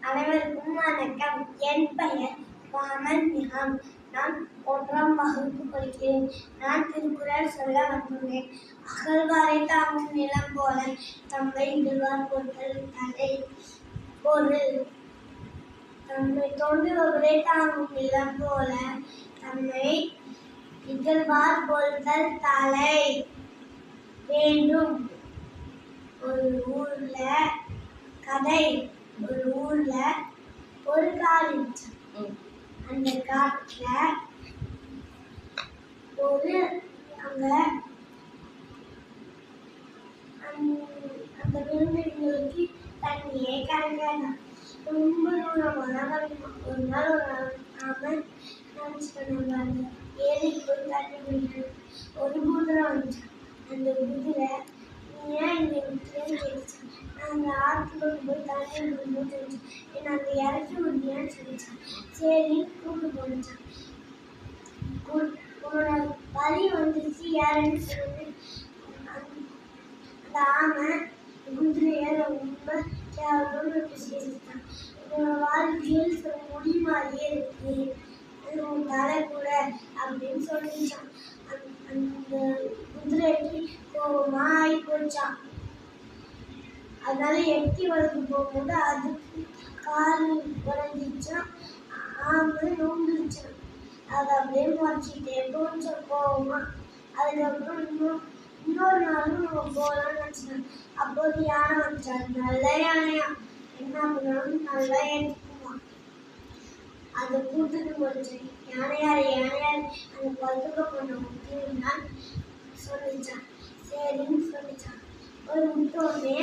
அனைவருக்கும் வணக்கம். என் பெயர் வாமன் நிகாம். நான் 1ஆம் வகுப்பு படிக்கிறேன். நான் திருக்குறள் சொல்ல வந்துள்ளேன். அகழ்வாரை தாங்கும் நிலம் போல தம்மை இகழ்வார் பொருள் தலை. பொருள்: தம்மை தோன்றுபவரை தாங்கும் நிலம் போல தம்மை இகழ்வார் பொருள் தலை. வேண்டும். ஒரு ஊர்ல கதை. ஒரு ஊர்ல ஒரு காடு இருந்துச்சு. அந்த காட்டுல அந்த விலங்குகளுக்கு தண்ணியே கிடைக்காது. ரொம்ப தூரமான ஒரு நாள் நாம நினைச்சுக்கணும், ஏரிக்கு போய் தண்ணி குடிக்கணும். ஒரு குதிரை வந்துச்சு. அந்த குதிரை ஏன் இங்க விட்டுறேன்னு கேட்டுச்சு. அந்த ஆற்றுல போய் தண்ணி குடிக்கும்போது என்னை அந்த இறக்கி விடுறியான்னு சொல்லிச்சான். சரி கூட்டு போனிச்சான். உன்னோட வலி வந்துச்சு யாருன்னு சொல்லி அந்த ஆமை குதிரைய ரொம்ப கேவலம்னு பேசிட்டான். உன்னோட வாழ்க்கையில் சில முடி மாதிரியே இருக்கு, அது உன் தலை கூட அப்படின்னு சொல்லிச்சான். அந்த குதிரைக்கு கோபமா ஆகி போச்சான். அதனால எட்டி வளர்ந்து போகும்போது அதுக்கு கால் உடஞ்சிச்சான். ஆமை நோண்டுச்சான். அதை அப்படியே முறைச்சிட்டே கொஞ்சம் கோபமா. அதுக்கப்புறம் இன்னொரு நாளும் நம்ம போகலாம்னு நினச்சிட்டேன். அப்போது யானை வந்துச்சான். நல்ல யானையா, என்ன பண்ணாலும் நல்லா எடுத்துக்குமா. அதை கூட்டுட்டு போச்சு. யானையார் அந்த பதுக்க பண்ண சொல்லிச்சான். சரின்னு சொல்லிச்சான். ஒரு விட்டோடனே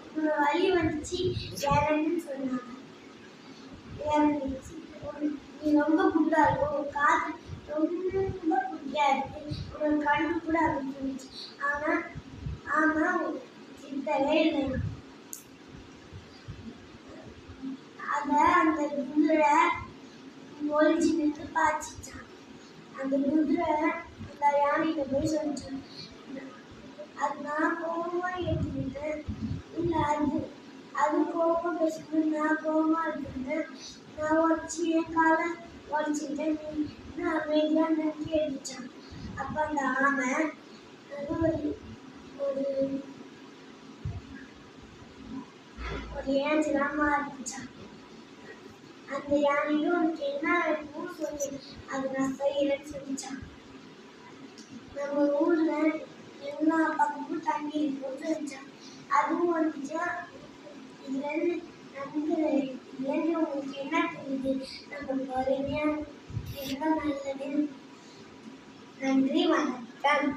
உன்னோட வலி வந்துச்சு யாருன்னு சொன்னாங்க. இறந்துச்சு. நீ ரொம்ப குட்டா இருக்கும், உன் காது ரொம்ப குட்டியா இருக்கு, உன்னோட கண்ணு கூட அனுப்பிச்சு. ஆனா சித்தவே இல்லையா. அந்த குதிரை ஒழிச்சு நின்று பாய்ச்சிச்சான். அந்த குதிரை அந்த யானைகிட்ட போய் சொல்லிச்சான், அது நான் கோபமா ஏற்றுக்கிட்டேன், இல்லை அது கோபமா பேசும்போது நான் கோபமா இருக்கிறேன், நான் உடச்சி என் காலை உடச்சிக்கிட்டேன், நீ அமைதியாக நிறுத்தி எடுத்துச்சான். அப்போ அந்த ஆமை ஒரு ஏஞ்சலா மாறிச்சான். அந்த யானையும் உனக்கு என்ன வேணுமோ சொல்லி அது நான் செய்யறேன்னு சொல்லிச்சான். நம்ம ஊர்ல எல்லா பக்கமும் தண்ணி இருக்கும்னு சொல்லிச்சான். அதுவும் வந்துச்சா. இதுல இருந்து உங்களுக்கு என்ன தெரியுது? நம்ம பொறுமையா இருந்தா நல்லது. நன்றி, வணக்கம்.